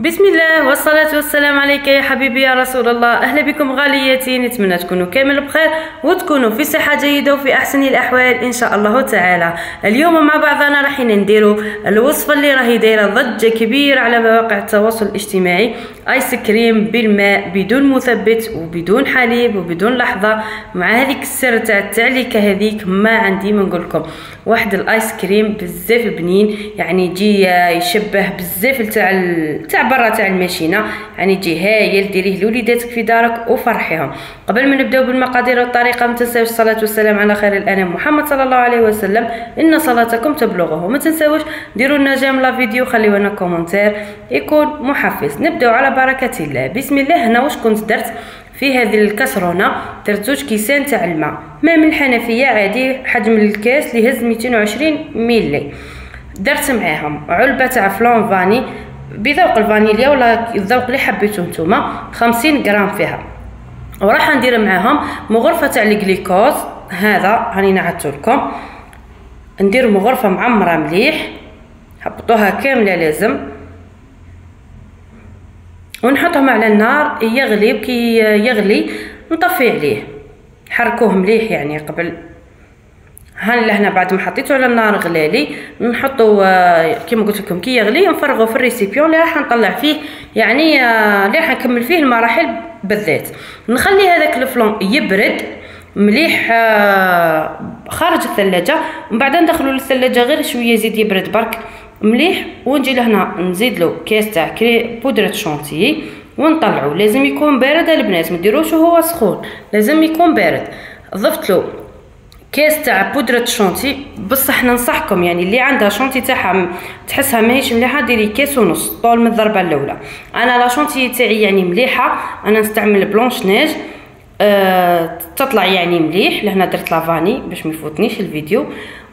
بسم الله والصلاة والسلام عليك يا حبيبي يا رسول الله. أهلا بكم غالياتي، نتمنى تكونوا كامل بخير وتكونوا في صحة جيدة وفي أحسن الأحوال إن شاء الله تعالى. اليوم مع بعضنا راح نديروا الوصفة اللي راهي دايرة ضجة كبيرة على مواقع التواصل الاجتماعي، آيس كريم بالماء بدون مثبت وبدون حليب وبدون لحظة، مع هذيك السر تاع التعليكة هذيك. ما عندي ما نقول لكم واحد الايس كريم بزاف بنين، يعني يجي يشبه بزاف تاع برا تاع الماشينه، يعني يجي هايل. ديريه لوليداتك في دارك وفرحيهم. قبل ما نبداو بالمقادير والطريقه ما تنساوش الصلاه والسلام على خير الانام محمد صلى الله عليه وسلم، ان صلاتكم تبلغه. وما تنساوش ديروا لنا جيم لا فيديو، خليو لنا كومنتير يكون محفز. نبداو على بركه الله. بسم الله. هنا واش كنت درت في هذه الكسرونه؟ درت 2 كيسان تاع الماء، ماء من الحنفيه عادي، حجم الكاس اللي يهز 220 ملي. درت معاهم علبه تاع فلون فاني بذوق الفانيليا ولا الذوق اللي حبيتو نتوما، 50 غرام فيها. وراح ندير معاهم مغرفه تاع الجليكوز، هذا راني نعدتو لكم. ندير مغرفه معمره مليح، هبطوها كامله لازم، ونحطهم على النار يغلي. كي يغلي نطفي عليه، حركوه مليح يعني قبل. ها لهنا بعد ما حطيته على النار غلالي، نحطو كيما قلت لكم كي يغلي نفرغه في الريسيبيون اللي راح نطلع فيه، يعني اللي راح نكمل فيه المراحل بالذات. نخلي هذاك الفلون يبرد مليح خارج الثلاجه، ومن بعد ندخلو للثلاجه غير شويه يزيد يبرد برك مليح. ونجي لهنا نزيد له كاس تاع بودره شونتيي ونطلعو. لازم يكون بارد البنات، ما ديروش وهو سخون، لازم يكون بارد. ضفت له كاس تاع بودره شونتي، بصح ننصحكم يعني اللي عندها شونتي تاعها تحسها ماهيش مليحه ديري كاس ونص طول من الضربه الاولى. انا لا شونتي تاعي يعني مليحه، انا نستعمل بلونش نيج تطلع يعني مليح. لهنا درت لافاني باش ما يفوتنيش الفيديو.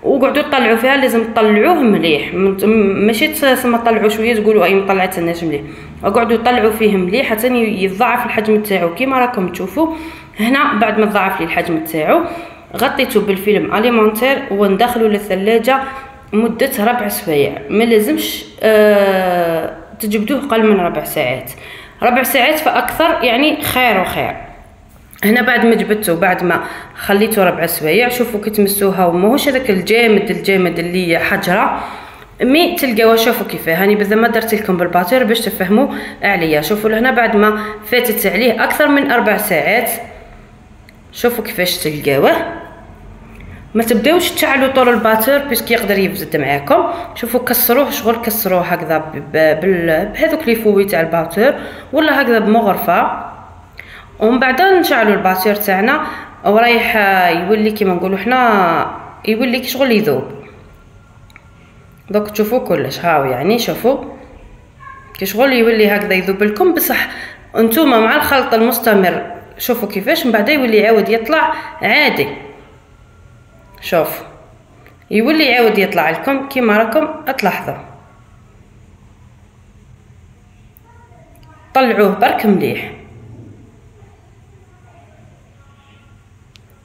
وقعدوا تطلعوا فيها، لازم تطلعوه مليح، ماشي تسمى طلعوا شويه تقولوا اي ما طلعتناش مليح. قعدوا طلعوا فيه مليح حتى يضاعف الحجم تاعو كيما راكم تشوفوا هنا. بعد ما ضاعف لي الحجم تاعو غطيته بالفيلم اليمونتير وندخلوا للثلاجه مده 4 سوايع. ما لازمش تجبدوه قل من 4 ساعات، 4 ساعات فاكثر يعني خير وخير. هنا بعد ما جبدته بعد ما خليته 4 سوايع، شوفوا كي تمسوها وماهوش هذاك الجامد اللي حجره مي تلقاوها. شوفوا كيفاه، هاني بذا ما درت لكم بالباتير باش تفهموا عليا. شوفوا لهنا بعد ما فاتت عليه اكثر من 4 ساعات، شوفوا كيفاش تلقاوه. ما تبداوش تشعلوا طول الباتور باسكو يقدر يفسد معاكم. شوفوا كسروه، شغل كسروه هكذا بهذوك لي فوي تاع الباتور ولا هكذا بمغرفه. ومن بعد نشعلوا الباتور تاعنا ورايح يولي كيما نقولوا حنا يولي شغل يذوب. دوك تشوفوا كلش هاو، يعني شوفوا كي شغل يولي هكذا يذوب لكم. بصح انتوما مع الخلط المستمر شوفوا كيفاش من بعد يولي يعاود يطلع عادي. شوف يولي يعاود يطلع لكم كيما راكم تلاحظوا. طلعوه برك مليح،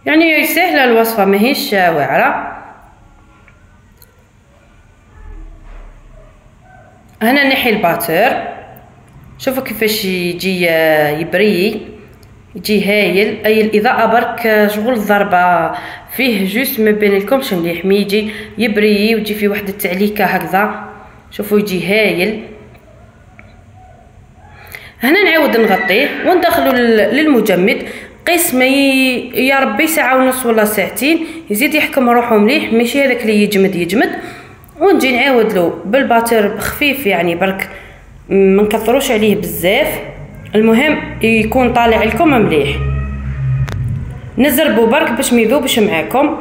يعني سهله الوصفه ماهيش واعره. هنا نحي الباتور، شوفوا كيفاش يجي يبري، يجي هايل. اي الاضاءه برك شغل الضربه فيه جوست ما بين لكمش مليح، مي يجي يبري ويجي فيه واحد التعليكه هكذا. شوفوا يجي هايل. هنا نعاود نغطيه وندخلو للمجمد. قيس ما يا ربي ساعه ونص ولا ساعتين، يزيد يحكم روحو مليح، ماشي هذاك اللي يجمد. ونجي نعاود له بالباتر خفيف يعني برك، ما نكثروش عليه بزاف، المهم يكون طالع لكم مليح. نزربو برك باش ما يذوبش معاكم،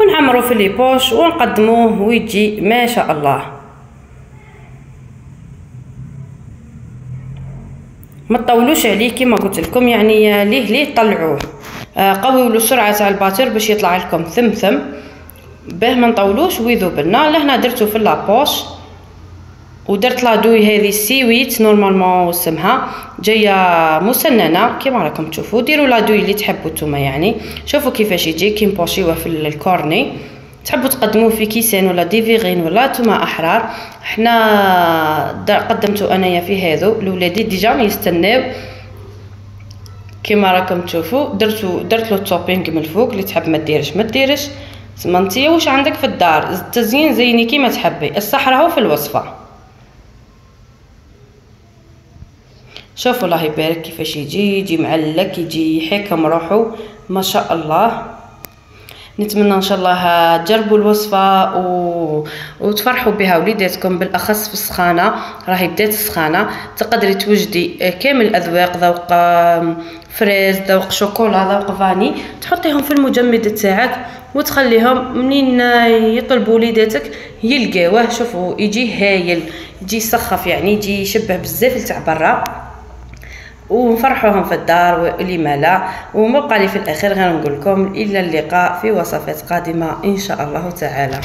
ونعمرو في لي بوش ونقدموه ويجي ما شاء الله. ما تطولوش عليه كيما قلت لكم، يعني ليه طلعوه. قويوا له السرعه تاع الباتر باش يطلع لكم ثمثم باه ما نطولوش ويذوب لنا. لهنا درتو في لابوش ودرت لادوي هذه السيويت نورمالمون اسمها جايه مسننه كيما راكم تشوفوا. ديروا لادوي اللي تحبوا نتوما يعني. شوفوا كيفاش يجي كي نبوشيوه في الكورني تحبوا تقدموه في كيسان ولا ديفيغين ولا نتوما احرار. حنا قدمته انايا في هذو لولادي ديجا يستناو كما راكم تشوفوا. درت له توبينغ من الفوق، اللي تحب ما ديرش ما ديرش. سمنتيه واش عندك في الدار التزيين زيني كيما تحبي، الصح راهو في الوصفه. شوفوا الله يبارك كيفاش يجي معلق، يجي يحكم روحو ما شاء الله. نتمنى ان شاء الله تجربوا الوصفه وتفرحوا بها وليداتكم، بالاخص في السخانه. راهي بدات السخانه، تقدري توجدي كامل الاذواق، ذوق فريز، ذوق شوكولا، ذوق فاني، تحطيهم في المجمد تاعك وتخليهم منين يطلبوا وليداتك يلقاوه. شوفوا يجي هايل، يجي يسخف يعني، يجي يشبه بزاف تاع برا، ونفرحوهم في الدار ولما لا. وما بقى لي في الاخير غير نقول لكم الى اللقاء في وصفات قادمه ان شاء الله تعالى.